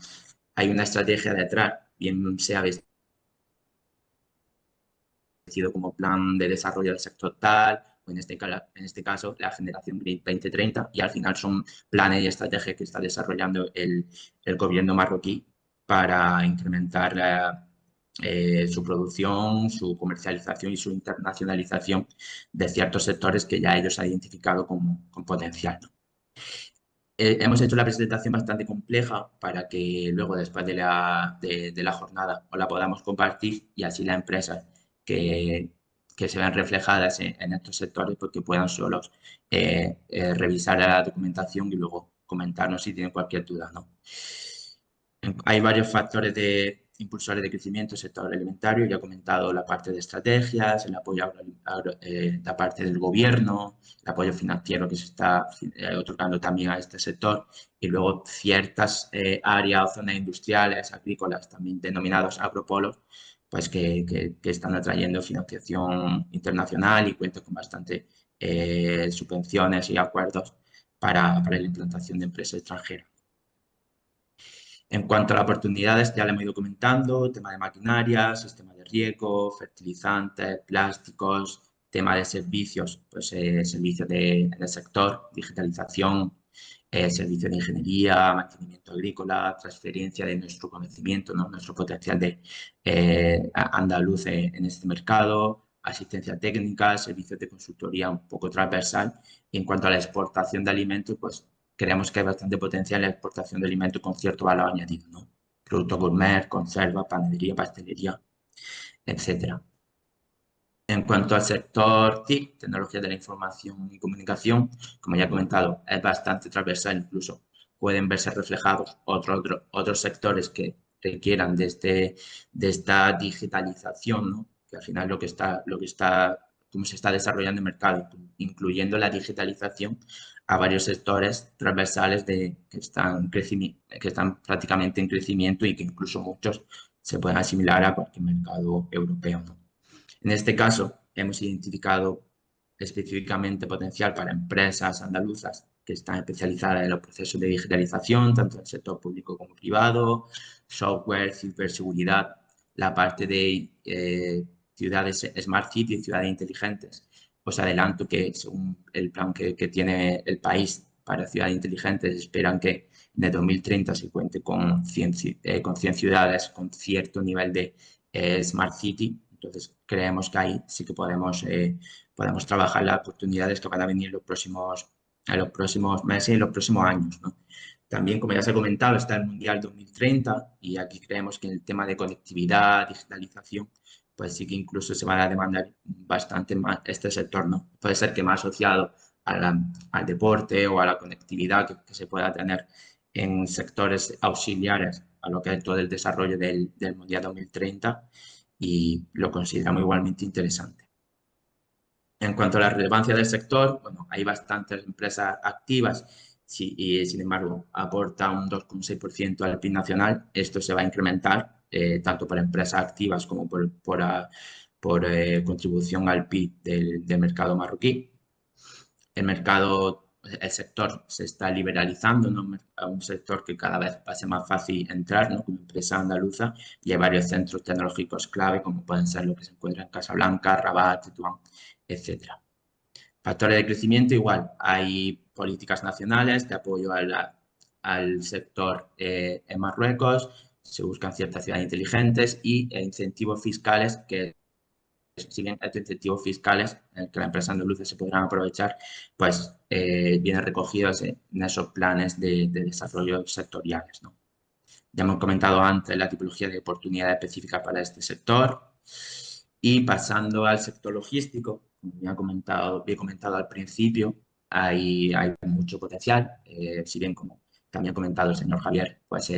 hay una estrategia detrás, bien sea establecido como plan de desarrollo del sector tal, o en este caso la generación Green 2030, y al final son planes y estrategias que está desarrollando el gobierno marroquí para incrementar su producción, su comercialización y su internacionalización de ciertos sectores que ya ellos han identificado con potencial, ¿no? Hemos hecho la presentación bastante compleja para que luego, después de la jornada, os la podamos compartir, y así las empresas que se vean reflejadas en estos sectores, porque puedan solos revisar la documentación y luego comentarnos si tienen cualquier duda, ¿no? Hay varios factores de impulsores de crecimiento del sector alimentario. Ya he comentado la parte de estrategias, el apoyo la parte del gobierno, el apoyo financiero que se está otorgando también a este sector, y luego ciertas áreas o zonas industriales, agrícolas, también denominados agropolos, pues que están atrayendo financiación internacional y cuentan con bastante subvenciones y acuerdos para la implantación de empresas extranjeras. En cuanto a las oportunidades, ya le hemos ido comentando, tema de maquinaria, sistema de riego, fertilizantes, plásticos, tema de servicios, pues servicios en el sector, digitalización, servicios de ingeniería, mantenimiento agrícola, transferencia de nuestro conocimiento, ¿no? Nuestro potencial de andaluz en este mercado, asistencia técnica, servicios de consultoría un poco transversal. Y en cuanto a la exportación de alimentos, pues creemos que hay bastante potencial en la exportación de alimentos con cierto valor añadido, ¿no? Productos gourmet, conserva, panadería, pastelería, etcétera. En cuanto al sector TIC, tecnología de la información y comunicación, como ya he comentado, es bastante transversal, incluso pueden verse reflejados otros sectores que requieran de esta digitalización, ¿no? Que al final cómo se está desarrollando el mercado, incluyendo la digitalización a varios sectores transversales que están prácticamente en crecimiento, y que incluso muchos se pueden asimilar a cualquier mercado europeo, ¿no? En este caso, hemos identificado específicamente potencial para empresas andaluzas que están especializadas en los procesos de digitalización, tanto en el sector público como privado, software, ciberseguridad, la parte de ciudades Smart City, ciudades inteligentes. Os adelanto que según el plan que tiene el país para ciudades inteligentes, esperan que en el 2030 se cuente con 100 ciudades con cierto nivel de Smart City. Entonces, creemos que ahí sí que podemos trabajar las oportunidades que van a venir en los próximos meses y los próximos años, ¿no? También, como ya se ha comentado, está el Mundial 2030 y aquí creemos que en el tema de conectividad, digitalización, pues sí que incluso se va a demandar bastante más este sector, ¿no? Puede ser que más asociado al deporte o a la conectividad que se pueda tener en sectores auxiliares a lo que es todo el desarrollo del Mundial 2030 y lo consideramos igualmente interesante. En cuanto a la relevancia del sector, bueno, hay bastantes empresas activas y, sin embargo, aporta un 2,6% al PIB nacional. Esto se va a incrementar tanto por empresas activas como por contribución al PIB del mercado marroquí. El sector se está liberalizando, ¿no? A un sector que cada vez va a ser más fácil entrar, ¿no? Como empresa andaluza, y hay varios centros tecnológicos clave, como pueden ser los que se encuentran en Casablanca, Rabat, Tetuán, etc. Factores de crecimiento, igual, hay políticas nacionales de apoyo al sector en Marruecos, se buscan ciertas ciudades inteligentes y incentivos fiscales que siguen estos incentivos fiscales que la empresa andaluza se podrán aprovechar, pues vienen recogidos en esos planes de desarrollo sectoriales, ¿no? Ya hemos comentado antes la tipología de oportunidades específicas para este sector y pasando al sector logístico, como ya he comentado al principio, hay mucho potencial, si bien como también ha comentado el señor Javier, pues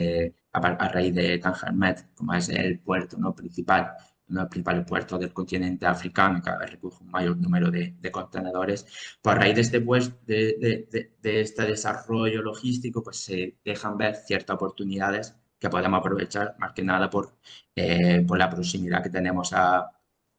a raíz de Tánger Med, como es el puerto, ¿no?, principal, uno de los principales puertos del continente africano, que cada vez recoge un mayor número de contenedores, pues a raíz de este desarrollo logístico, pues se dejan ver ciertas oportunidades que podemos aprovechar más que nada por la proximidad que tenemos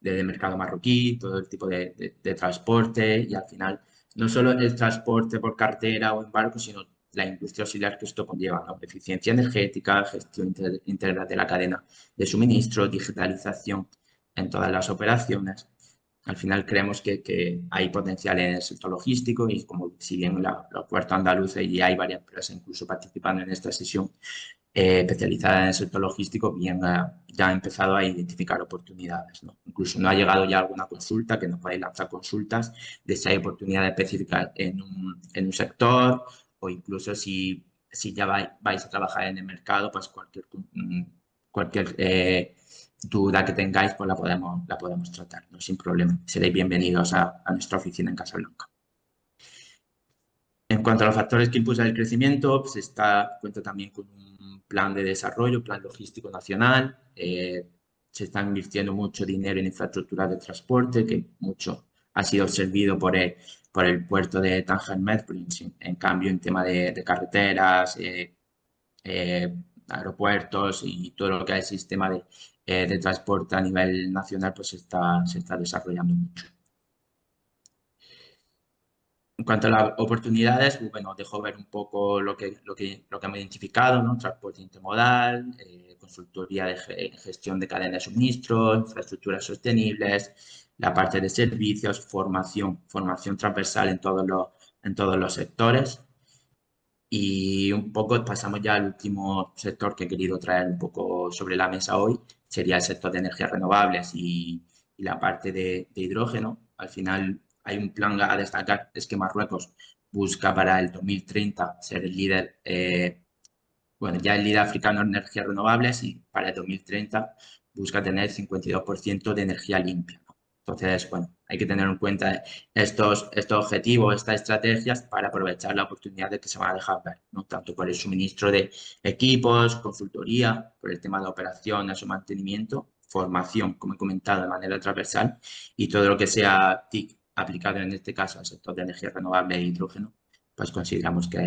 del mercado marroquí, todo el tipo de transporte y al final no solo el transporte por carretera o en barco, sino la industria auxiliar que esto conlleva, ¿no? Eficiencia energética, gestión integral de la cadena de suministro, digitalización en todas las operaciones. Al final creemos que hay potencial en el sector logístico y como si bien los puertos andaluces y hay varias empresas incluso participando en esta sesión, especializada en el sector logístico, bien ya ha empezado a identificar oportunidades, ¿no? Incluso no ha llegado ya alguna consulta, que nos podéis lanzar consultas de si hay oportunidades específicas en un sector o incluso si ya vais a trabajar en el mercado, pues cualquier duda que tengáis, pues la podemos tratar, ¿no? Sin problema. Seréis bienvenidos a nuestra oficina en Casablanca. En cuanto a los factores que impulsan el crecimiento, pues cuenta también con un plan de desarrollo, plan logístico nacional. Se está invirtiendo mucho dinero en infraestructura de transporte, que mucho ha sido servido por el puerto de Tánger Med, en cambio, en tema de carreteras, aeropuertos y todo lo que es el sistema de transporte a nivel nacional, pues se está desarrollando mucho. En cuanto a las oportunidades, bueno, dejo ver un poco lo que hemos identificado, ¿no? Transporte intermodal, consultoría de gestión de cadena de suministro, infraestructuras sostenibles, la parte de servicios, formación transversal en todos los sectores. Y un poco pasamos ya al último sector que he querido traer un poco sobre la mesa hoy, sería el sector de energías renovables y la parte de hidrógeno. Al final hay un plan a destacar, es que Marruecos busca para el 2030 ser el líder, bueno, ya el líder africano en energías renovables y para el 2030 busca tener 52% de energía limpia, ¿no? Entonces, bueno, hay que tener en cuenta estos objetivos, estas estrategias para aprovechar la oportunidad de que se van a dejar ver, ¿no? Tanto por el suministro de equipos, consultoría, por el tema de operaciones o mantenimiento, formación, como he comentado, de manera transversal y todo lo que sea TIC aplicado en este caso al sector de energía renovable e hidrógeno, pues consideramos que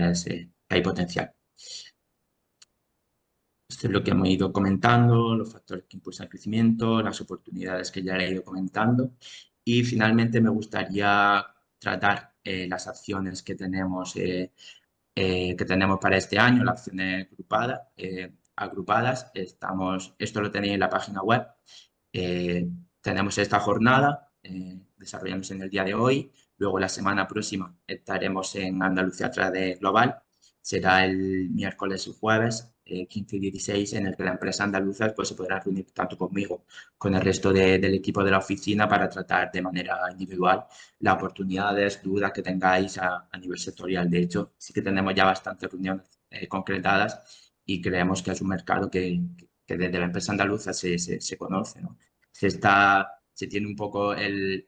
hay potencial. Esto es lo que hemos ido comentando, los factores que impulsan el crecimiento, las oportunidades que ya he ido comentando. Y finalmente me gustaría tratar las acciones que tenemos para este año, las acciones agrupadas. Esto lo tenéis en la página web. Tenemos esta jornada desarrollándose en el día de hoy. Luego la semana próxima estaremos en Andalucía Trade Global. Será el miércoles y jueves 15 y 16, en el que la empresa andaluza pues, se podrá reunir tanto conmigo, con el resto del equipo de la oficina para tratar de manera individual las oportunidades, dudas que tengáis a nivel sectorial. De hecho, sí que tenemos ya bastantes reuniones concretadas y creemos que es un mercado que desde la empresa andaluza se conoce, ¿no? Se tiene un poco el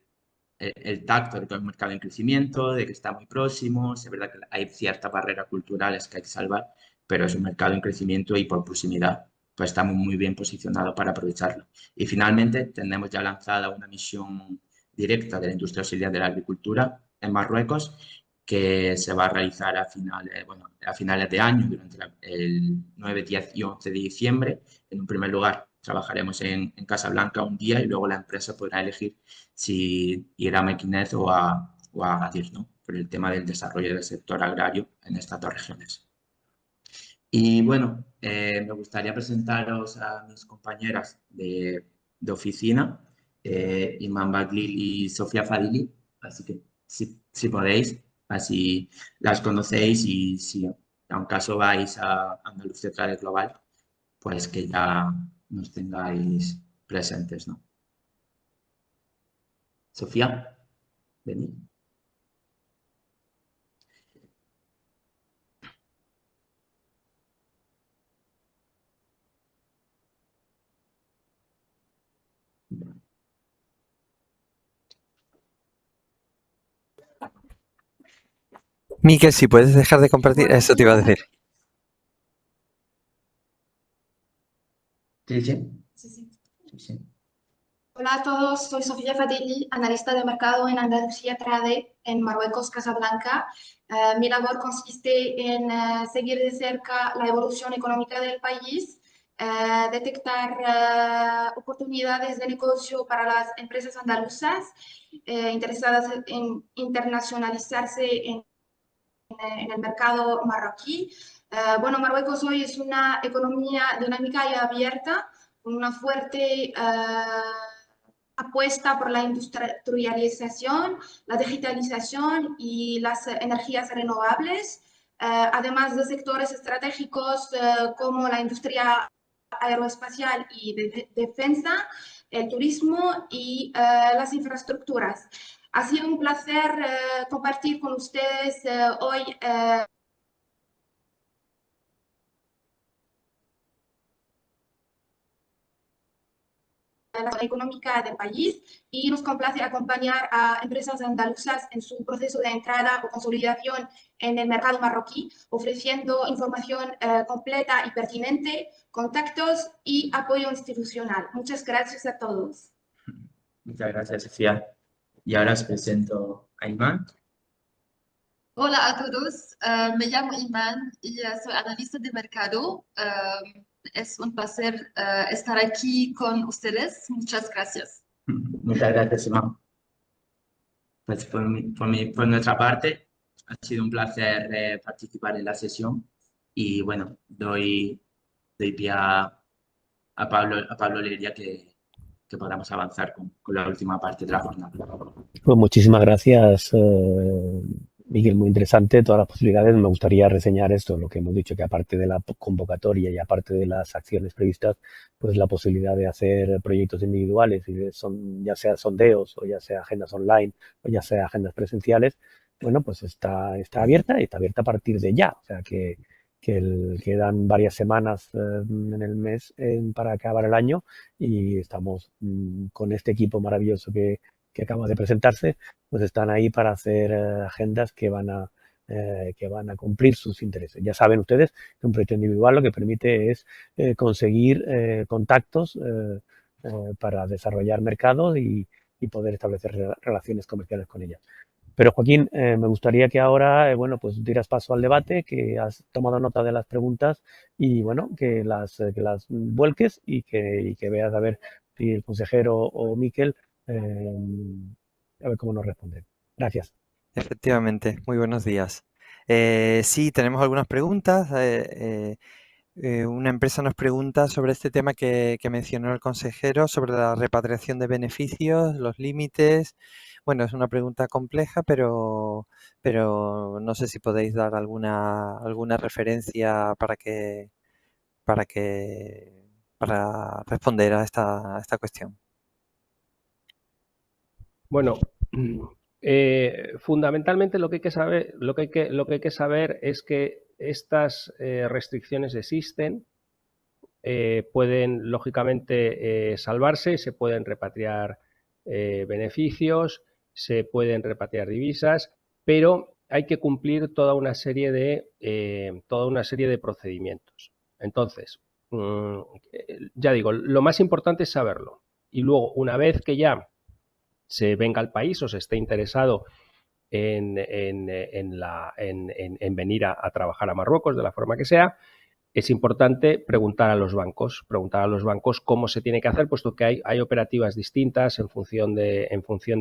tacto de que es un mercado en crecimiento, de que está muy próximo. Es verdad que hay ciertas barreras culturales que hay que salvar, pero es un mercado en crecimiento y por proximidad, pues estamos muy bien posicionados para aprovecharlo. Y finalmente, tenemos ya lanzada una misión directa de la industria auxiliar de la agricultura en Marruecos, que se va a realizar a finales de año, durante el 9, 10 y 11 de diciembre. En un primer lugar, trabajaremos en Casablanca un día y luego la empresa podrá elegir si ir a Mequinez o a Agadir, ¿no? Por el tema del desarrollo del sector agrario en estas dos regiones. Y bueno, me gustaría presentaros a mis compañeras de oficina, Iman Baglil y Sofía Fadili, así que si podéis, así las conocéis y si a un caso vais a Andalucía Trade Global, pues que ya nos tengáis presentes, ¿no? Sofía, venid. Miquel, si puedes dejar de compartir, eso te iba a decir. Sí, sí. Sí, sí. Sí, sí. Hola a todos, soy Sofía Fadili, analista de mercado en Andalucía Trade en Marruecos, Casablanca. Mi labor consiste en seguir de cerca la evolución económica del país, detectar oportunidades de negocio para las empresas andaluzas interesadas en internacionalizarse en el mercado marroquí. Bueno, Marruecos hoy es una economía dinámica y abierta, con una fuerte apuesta por la industrialización, la digitalización y las energías renovables, además de sectores estratégicos como la industria aeroespacial y de defensa, el turismo y las infraestructuras. Ha sido un placer compartir con ustedes hoy la económica del país y nos complace acompañar a empresas andaluzas en su proceso de entrada o consolidación en el mercado marroquí, ofreciendo información completa y pertinente, contactos y apoyo institucional. Muchas gracias a todos. Muchas gracias, Sofía. Y ahora os presento a Iman. Hola a todos, me llamo Iman y soy analista de mercado. Es un placer estar aquí con ustedes. Muchas gracias. Muchas gracias, Iman. Pues por nuestra parte, ha sido un placer participar en la sesión y bueno, doy pie a Pablo Lería que podamos avanzar con la última parte de la jornada. Pues muchísimas gracias, Miguel, muy interesante todas las posibilidades. Me gustaría reseñar esto, lo que hemos dicho, que aparte de la convocatoria y aparte de las acciones previstas, pues la posibilidad de hacer proyectos individuales, y ya sea sondeos o ya sea agendas online o ya sea agendas presenciales, bueno, pues está abierta y está abierta a partir de ya. O sea que quedan varias semanas en el mes para acabar el año y estamos con este equipo maravilloso que acaba de presentarse, pues están ahí para hacer agendas que van a cumplir sus intereses. Ya saben ustedes que un proyecto individual lo que permite es conseguir contactos para desarrollar mercados y poder establecer relaciones comerciales con ellas. Pero Joaquín, me gustaría que ahora, bueno, pues dieras paso al debate, que has tomado nota de las preguntas y, bueno, que las vuelques y que veas a ver si el consejero o Miquel, a ver cómo nos responden. Gracias. Efectivamente, muy buenos días. Sí, tenemos algunas preguntas. Una empresa nos pregunta sobre este tema que mencionó el consejero, sobre la repatriación de beneficios, los límites. Bueno, es una pregunta compleja, pero no sé si podéis dar alguna referencia para responder a esta cuestión. Bueno, fundamentalmente lo que hay que saber es que estas restricciones existen, pueden lógicamente salvarse, se pueden repatriar beneficios, se pueden repatriar divisas, pero hay que cumplir toda una serie de procedimientos. Entonces, ya digo, lo más importante es saberlo. Y luego, una vez que ya se venga al país o se esté interesado en venir a trabajar a Marruecos de la forma que sea, es importante preguntar a los bancos cómo se tiene que hacer, puesto que hay operativas distintas en función de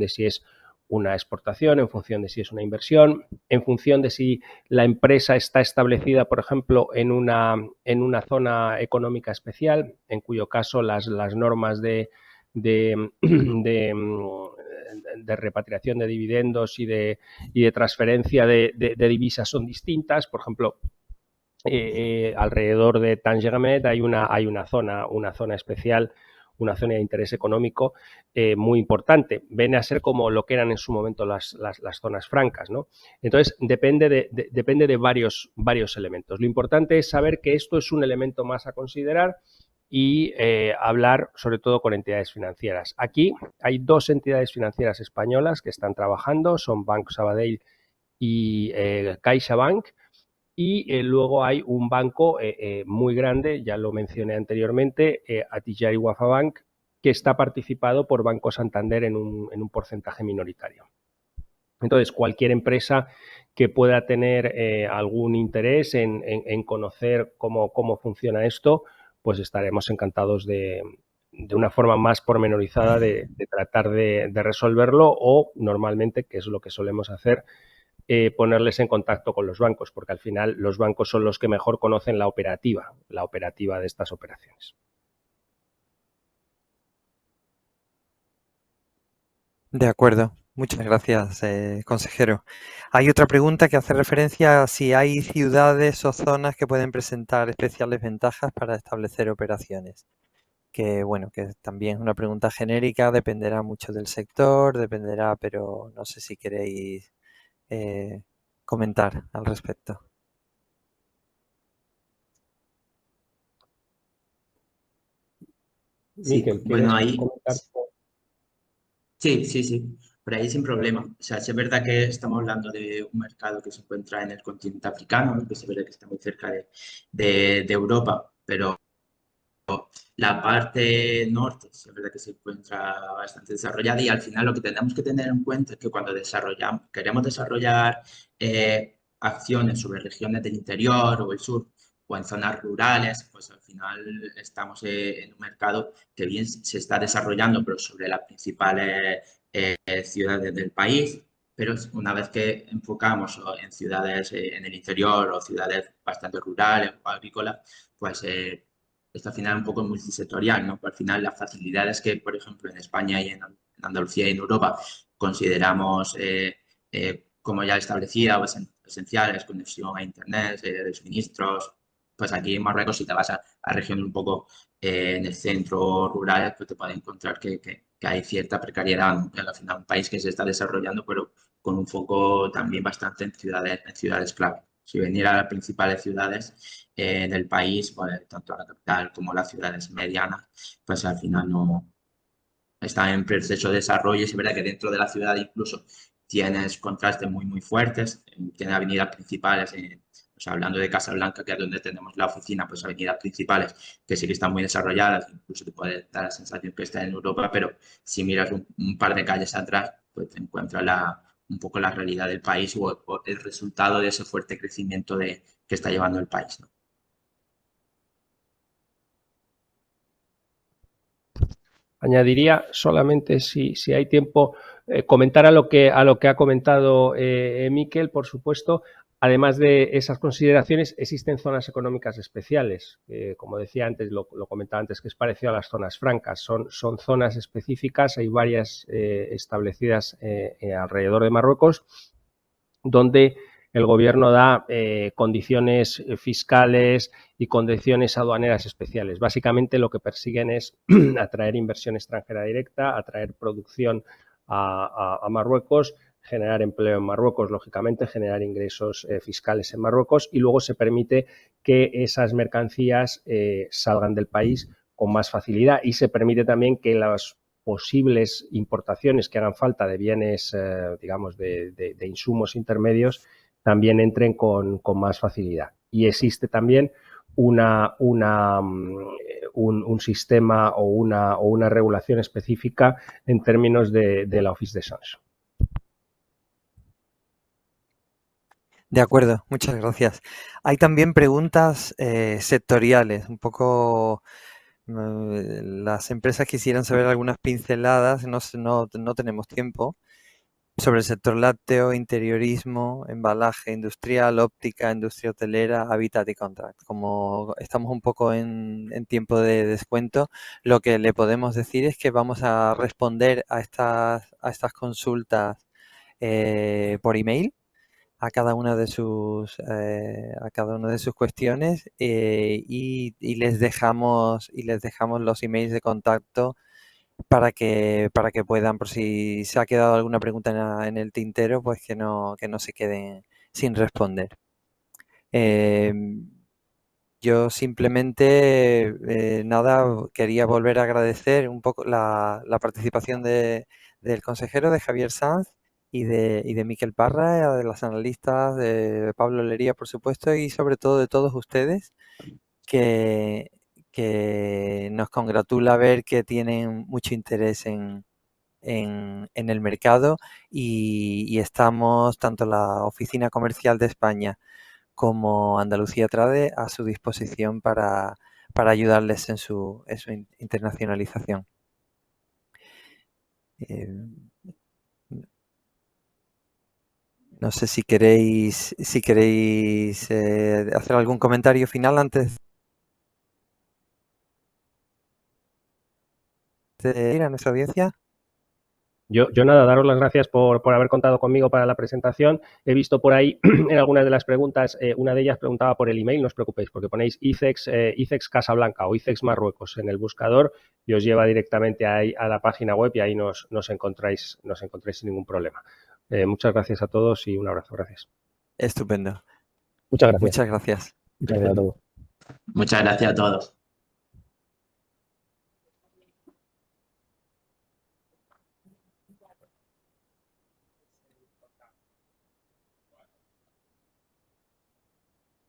si es una exportación, en función de si es una inversión, en función de si la empresa está establecida, por ejemplo, en una zona económica especial, en cuyo caso las normas de repatriación de dividendos y de transferencia de divisas son distintas. Por ejemplo, alrededor de Tangier hay una zona especial, una zona de interés económico muy importante. Viene a ser como lo que eran en su momento las zonas francas, ¿no? Entonces, depende de varios elementos. Lo importante es saber que esto es un elemento más a considerar y hablar sobre todo con entidades financieras. Aquí hay 2 entidades financieras españolas que están trabajando, son Banco Sabadell y CaixaBank. Y luego hay un banco muy grande, ya lo mencioné anteriormente, Attijari Wafa Bank, que está participado por Banco Santander en un porcentaje minoritario. Entonces, cualquier empresa que pueda tener algún interés en conocer cómo funciona esto, pues estaremos encantados de una forma más pormenorizada de tratar de resolverlo, o normalmente, que es lo que solemos hacer, ponerles en contacto con los bancos, porque al final los bancos son los que mejor conocen la operativa de estas operaciones. De acuerdo. Muchas gracias, consejero. Hay otra pregunta que hace referencia a si hay ciudades o zonas que pueden presentar especiales ventajas para establecer operaciones. Que bueno, que también es una pregunta genérica, dependerá mucho del sector, pero no sé si queréis comentar al respecto. Miquel, bueno, ahí comentar? sí, por ahí sin problema. O sea, sí es verdad que estamos hablando de un mercado que se encuentra en el continente africano, ¿no? Que es verdad que está muy cerca de Europa, pero la parte norte sí es verdad que se encuentra bastante desarrollada, y al final lo que tenemos que tener en cuenta es que cuando queremos desarrollar acciones sobre regiones del interior o el sur o en zonas rurales, pues al final estamos en un mercado que bien se está desarrollando, pero sobre las principales ciudades del país. Pero una vez que enfocamos en ciudades en el interior o ciudades bastante rurales o agrícolas, pues esto al final es un poco multisectorial, ¿no? Al final las facilidades que, por ejemplo, en España y en Andalucía y en Europa consideramos como ya establecidas o esenciales, conexión a Internet, de suministros, pues aquí en Marruecos, si te vas a regiones un poco en el centro rural, pues te puedes encontrar que hay cierta precariedad, ¿no? Que al final un país que se está desarrollando, pero con un foco también bastante en ciudades clave. Si venir a las principales ciudades del país, pues, tanto la capital como las ciudades medianas, pues al final no están en proceso de desarrollo. Es verdad que dentro de la ciudad incluso tienes contrastes muy fuertes, tienes avenidas principales, o sea, hablando de Casablanca, que es donde tenemos la oficina, pues avenidas principales que sí que están muy desarrolladas, incluso te puede dar la sensación que está en Europa, pero si miras un par de calles atrás, pues te encuentras un poco la realidad del país o el resultado de ese fuerte crecimiento que está llevando el país, ¿no? Añadiría solamente, si hay tiempo, comentar a lo que ha comentado Miquel, por supuesto. Además de esas consideraciones, existen zonas económicas especiales. Como decía antes, lo comentaba antes, que es parecido a las zonas francas. Son zonas específicas, hay varias establecidas alrededor de Marruecos, donde el gobierno da condiciones fiscales y condiciones aduaneras especiales. Básicamente lo que persiguen es atraer inversión extranjera directa, atraer producción a Marruecos, generar empleo en Marruecos, lógicamente, generar ingresos fiscales en Marruecos, y luego se permite que esas mercancías salgan del país con más facilidad, y se permite también que las posibles importaciones que hagan falta de bienes, digamos, de insumos intermedios, también entren con más facilidad. Y existe también un sistema o una regulación específica en términos de la Office de Sanction. De acuerdo, muchas gracias. Hay también preguntas sectoriales, un poco las empresas quisieran saber algunas pinceladas, no tenemos tiempo, sobre el sector lácteo, interiorismo, embalaje industrial, óptica, industria hotelera, hábitat y contract. Como estamos un poco en tiempo de descuento, lo que le podemos decir es que vamos a responder a estas consultas por email a cada una de sus cuestiones y les dejamos los emails de contacto para que puedan, por si se ha quedado alguna pregunta en el tintero, pues que no se queden sin responder. Yo simplemente quería volver a agradecer un poco la participación del consejero, de Javier Sanz, y de Miquel Parra, de las analistas, de Pablo Lería, por supuesto, y sobre todo de todos ustedes, que nos congratula ver que tienen mucho interés en el mercado, y estamos, tanto la Oficina Comercial de España como Andalucía Trade, a su disposición para ayudarles en su internacionalización. No sé si queréis hacer algún comentario final antes de ir a nuestra audiencia. Yo nada, daros las gracias por haber contado conmigo para la presentación. He visto por ahí en algunas de las preguntas, una de ellas preguntaba por el email, no os preocupéis, porque ponéis ICEX Casablanca o ICEX Marruecos en el buscador y os lleva directamente a la página web, y ahí nos encontráis sin ningún problema. Muchas gracias a todos y un abrazo. Gracias. Estupendo. Muchas gracias. Muchas gracias. Muchas gracias a todos. Muchas gracias a todos.